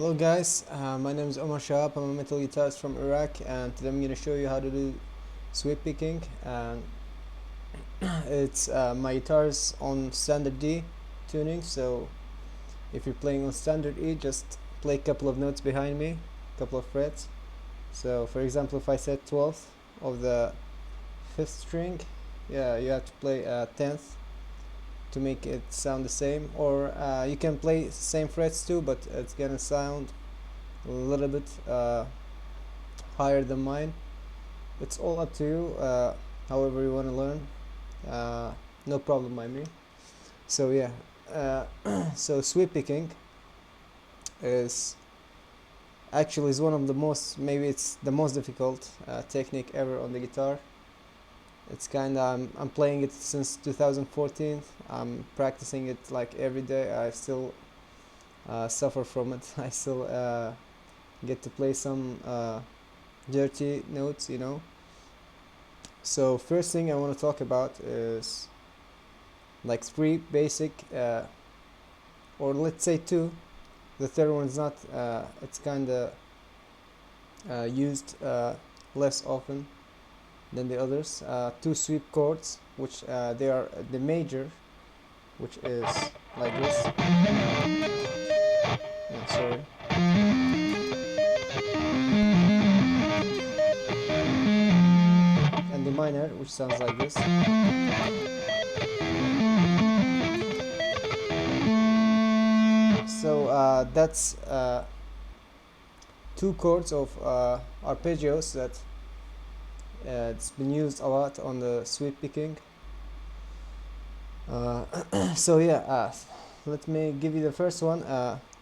Hello guys, my name is Omar Shahab. I'm a metal guitarist from Iraq, and today I'm going to show you how to do sweep picking. And it's my guitar is on standard D tuning, so if you're playing on standard E, just play a couple of notes behind me, a couple of frets. So for example, if I set 12th of the 5th string, yeah, you have to play 10th to make it sound the same, or you can play same frets too, but it's gonna sound a little bit higher than mine. It's all up to you, however you want to learn. No problem by me. So yeah, so sweep picking is actually is one of the most, maybe it's the most difficult technique ever on the guitar. It's kinda, I'm playing it since 2014. I'm practicing it like every day. I still suffer from it. I still get to play some dirty notes, you know. So first thing I want to talk about is like three basic, or let's say two. The third one is not. It's kinda used less often than the others. Two sweep chords, which they are the major, which is like this. Yeah, sorry. And the minor, which sounds like this. So that's two chords of arpeggios that it's been used a lot on the sweep picking. So yeah, let me give you the first one.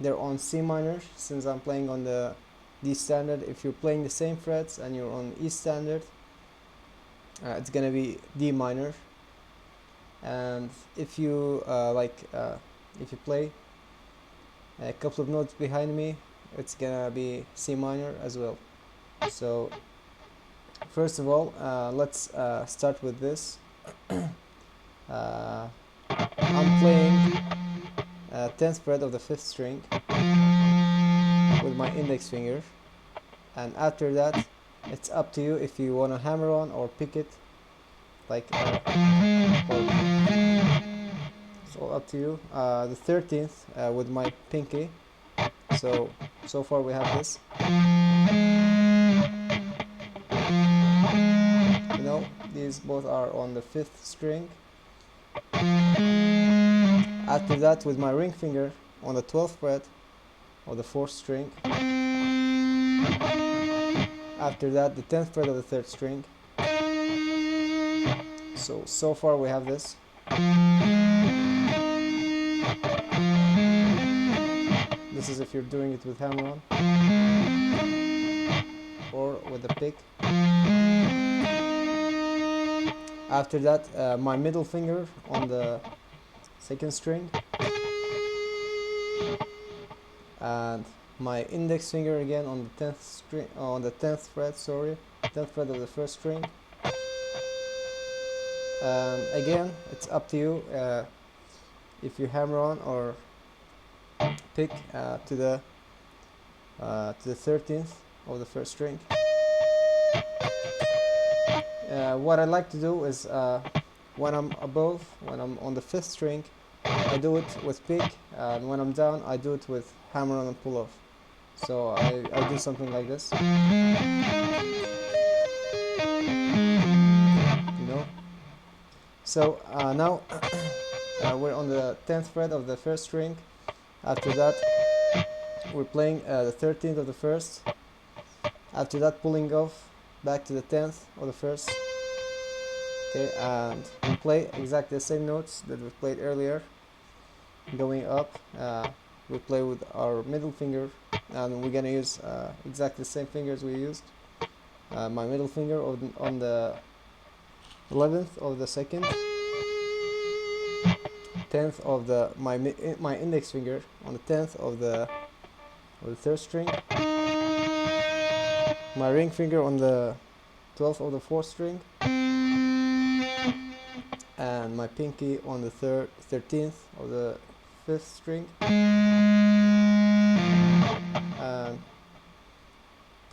They're on C minor, since I'm playing on the D standard. If you're playing the same frets and you're on E standard, it's gonna be D minor. And if you if you play a couple of notes behind me, it's gonna be C minor as well. So first of all, let's start with this. I'm playing 10th fret of the 5th string with my index finger, and after that it's up to you if you want to hammer on or pick it, like it's all up to you. The 13th with my pinky. So far we have this. You know, these both are on the 5th string. After that, with my ring finger on the 12th fret of the 4th string. After that, the 10th fret of the 3rd string. So far we have this. This is if you're doing it with hammer on or with a pick. After that, my middle finger on the 2nd string, and my index finger again on the 10th string, on the 10th fret, sorry, 10th fret of the 1st string. Again, it's up to you if you hammer on or pick to the 13th of the 1st string. What I like to do is when I'm on the 5th string, I do it with pick, and when I'm down, I do it with hammer on and pull off. So I do something like this, you know. So now we're on the 10th fret of the 1st string. After that, we're playing the 13th of the 1st. After that, pulling off back to the 10th of the 1st. Okay, and we play exactly the same notes that we played earlier. Going up, we play with our middle finger, and we're gonna use exactly the same fingers we used. My middle finger on the 11th of the 2nd, 10th of the my index finger on the 10th of the 3rd string, my ring finger on the 12th of the 4th string, and my pinky on the 13th of the 5th string.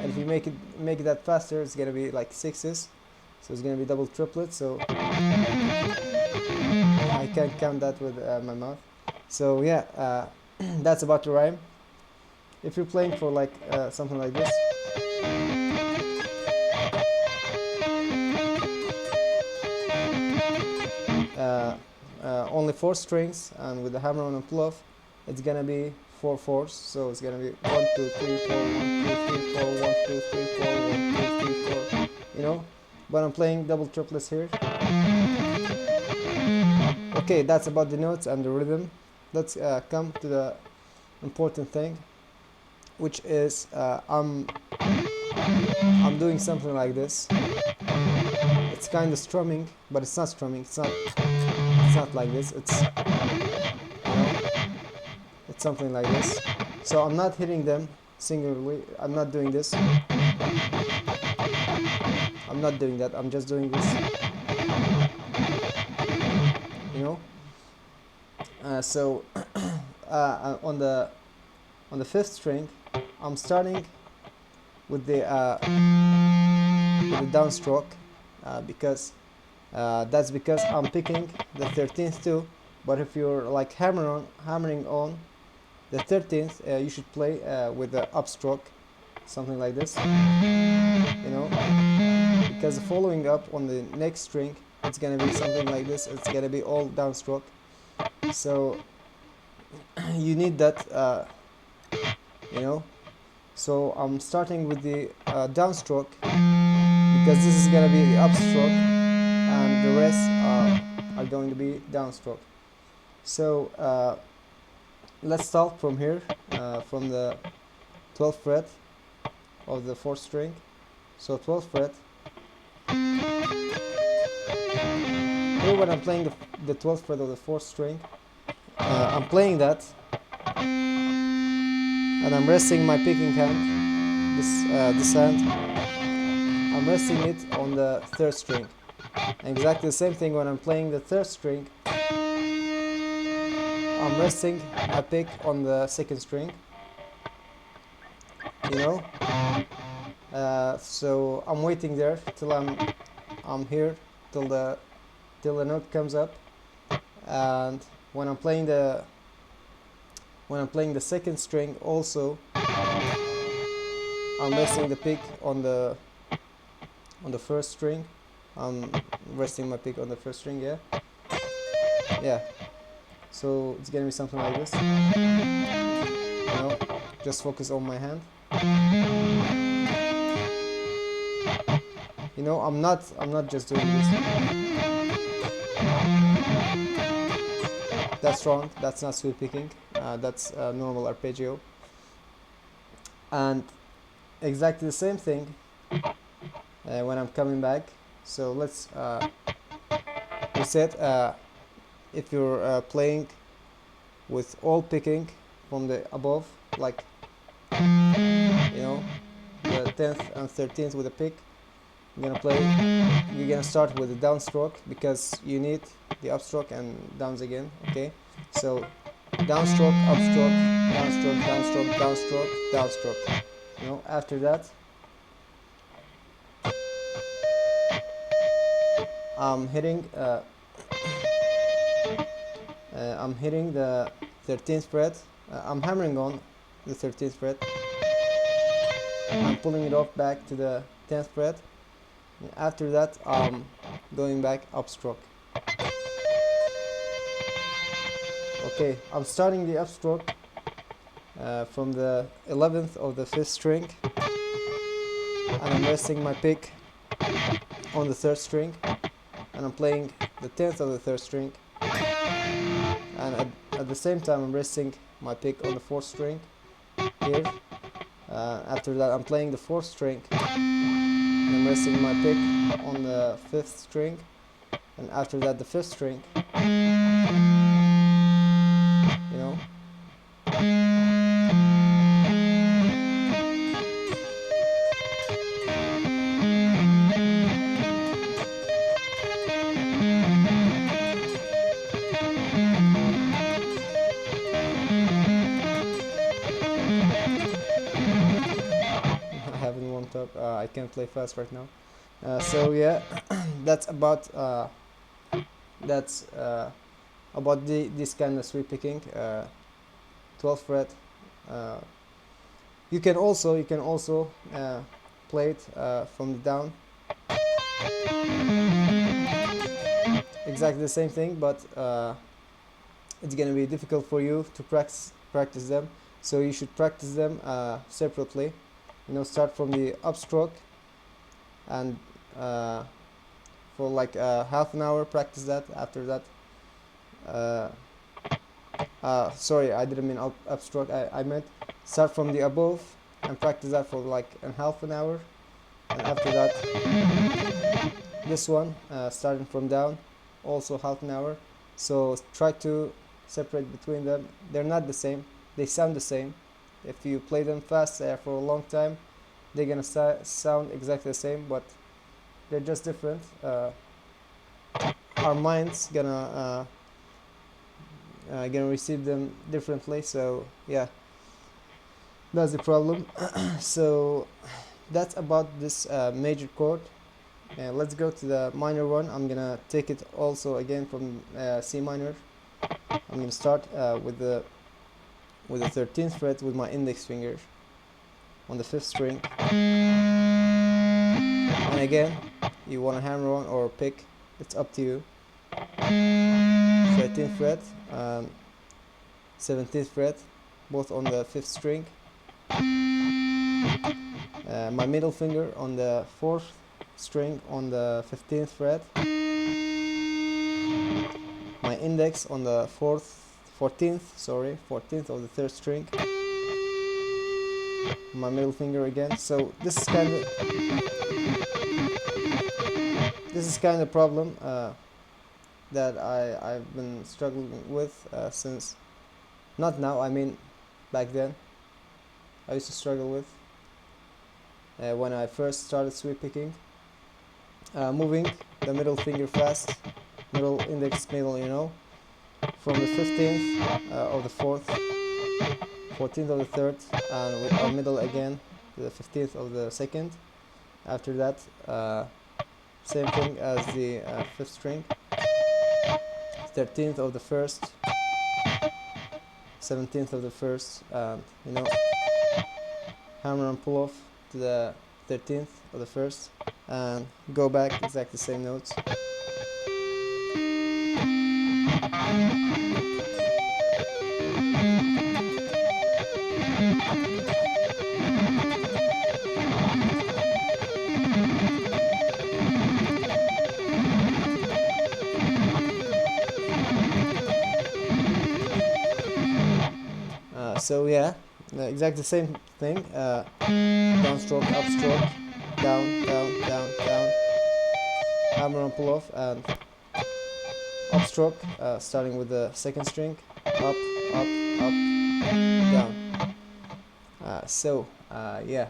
And if you make that faster, it's gonna be like sixes, so it's gonna be double triplets. So I can't count that with my mouth. So yeah, that's about the rhyme. If you're playing for like something like this, only 4 strings, and with the hammer on and pull off, it's gonna be 4 fours. So it's gonna be 1 2 3 4 1 2 3 4 1 2 3 4 1 2 3 4. You know, but I'm playing double triplets here. Okay, that's about the notes and the rhythm. Let's come to the important thing, which is I'm doing something like this. It's kind of strumming, but it's not strumming. It's not like this. It's, you know, it's something like this. So I'm not hitting them singularly. I'm not doing this. I'm not doing that. I'm just doing this. You know. So on the 5th string, I'm starting with the downstroke, because that's because I'm picking the 13th too. But if you're like hammering on the 13th, you should play with the upstroke, something like this. You know, because following up on the next string, it's gonna be something like this. It's gonna be all downstroke. So you need that, you know. So I'm starting with the downstroke, because this is gonna be the upstroke, and the rest are going to be downstroke. So let's start from here, from the 12th fret of the 4th string. So 12th fret. Here when I'm playing the 12th fret of the 4th string, I'm playing that and I'm resting my picking hand, this hand, I'm resting it on the third string. And exactly the same thing when I'm playing the third string, I'm resting my pick on the second string, you know. So I'm waiting there till I'm here till the note comes up, and when I'm playing the second string also, I'm resting the pick on the first string. I'm resting my pick on the first string, yeah. So it's gonna be something like this, you know. Just focus on my hand, you know. I'm not just doing this. That's wrong. That's not sweep picking. That's normal arpeggio. And exactly the same thing when I'm coming back. So let's reset. If you're playing with all picking from the above, like, you know, the 10th and 13th with a pick, you're gonna start with the downstroke, because you need the upstroke and downs again. Okay, so downstroke, upstroke, downstroke, downstroke, downstroke, downstroke. You know, after that I'm hitting the 13th fret. I'm hammering on the 13th fret. I'm pulling it off back to the 10th fret. And after that, I'm going back upstroke. Okay, I'm starting the upstroke from the 11th of the 5th string, and I'm resting my pick on the 3rd string, and I'm playing the 10th of the 3rd string, and at the same time I'm resting my pick on the 4th string here. After that I'm playing the 4th string, and I'm resting my pick on the 5th string, and after that the 5th string, you know. I haven't warmed up. I can't play fast right now. So yeah, that's about this kind of sweep picking. 12th fret. You can also play it from the down. Exactly the same thing, but it's gonna be difficult for you to practice them. So you should practice them separately. You know, start from the upstroke, and for like half an hour practice that. After that, sorry, I didn't mean upstroke. I meant start from the above and practice that for like half an hour, and after that this one starting from down, also half an hour. So try to separate between them. They're not the same. They sound the same. If you play them fast for a long time, they're gonna sound exactly the same, but they're just different. Our mind's gonna receive them differently. So yeah, that's the problem. So that's about this major chord. Let's go to the minor one. I'm gonna take it also again from C minor. I'm gonna start with the 13th fret with my index finger on the 5th string, and again, you want to hammer on or pick, it's up to you. 13th fret, 17th fret, both on the 5th string. My middle finger on the 4th string on the 15th fret. My index on the 14th of the 3rd string. My middle finger again. So this is kind of problem that I've been struggling with since, not now, I mean back then. I used to struggle with when I first started sweep picking. Moving the middle finger fast, middle index, middle, from the 15th of the 4th, 14th of the 3rd, and with our middle again, the 15th of the 2nd. After that, same thing as the 5th string, 13th of the 1st, 17th of the 1st, and hammer and pull off to the 13th of the 1st, and go back exactly the same notes. So yeah, exactly the same thing. Downstroke, upstroke, down, down, down, down, hammer and pull off, and upstroke, starting with the 2nd string, up, up, up, down. Yeah,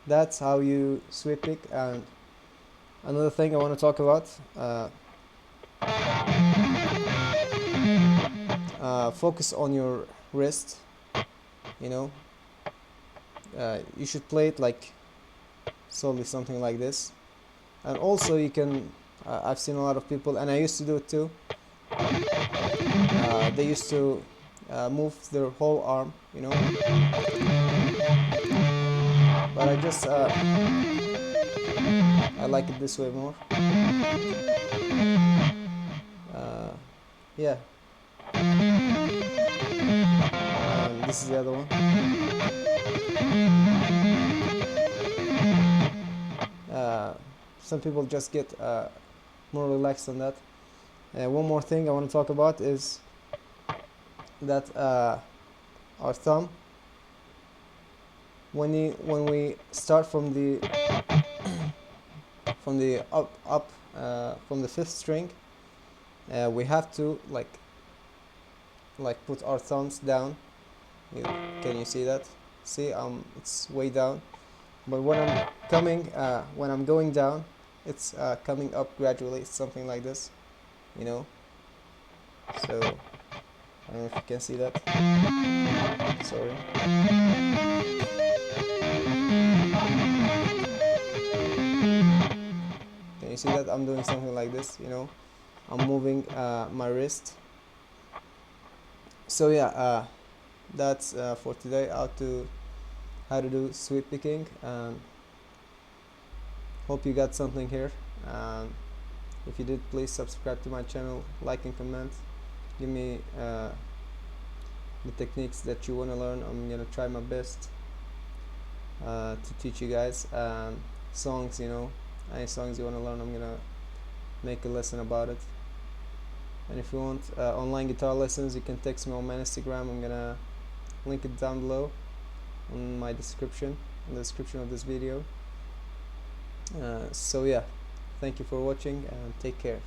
that's how you sweep pick. And another thing I want to talk about, focus on your wrist. You should play it like solely something like this. And also you can, I've seen a lot of people, and I used to do it too, they used to move their whole arm, but I just I like it this way more. Yeah, this is the other one. Some people just get more relaxed on that. One more thing I want to talk about is that our thumb, when we start from the from the from the 5th string, we have to like put our thumbs down. Can you see that? See, it's way down. But when I'm going down, it's coming up gradually. It's something like this, So I don't know if you can see that. Sorry. Can you see that? I'm doing something like this, I'm moving my wrist. So yeah, that's for today. How to do sweep picking. Hope you got something here. If you did, please subscribe to my channel, like and comment. Give me the techniques that you want to learn. I'm gonna try my best to teach you guys. Songs, any songs you want to learn, I'm gonna make a lesson about it. And if you want online guitar lessons, you can text me on my Instagram. I'm gonna link it down below in my description, in the description of this video. So yeah, thank you for watching, and take care.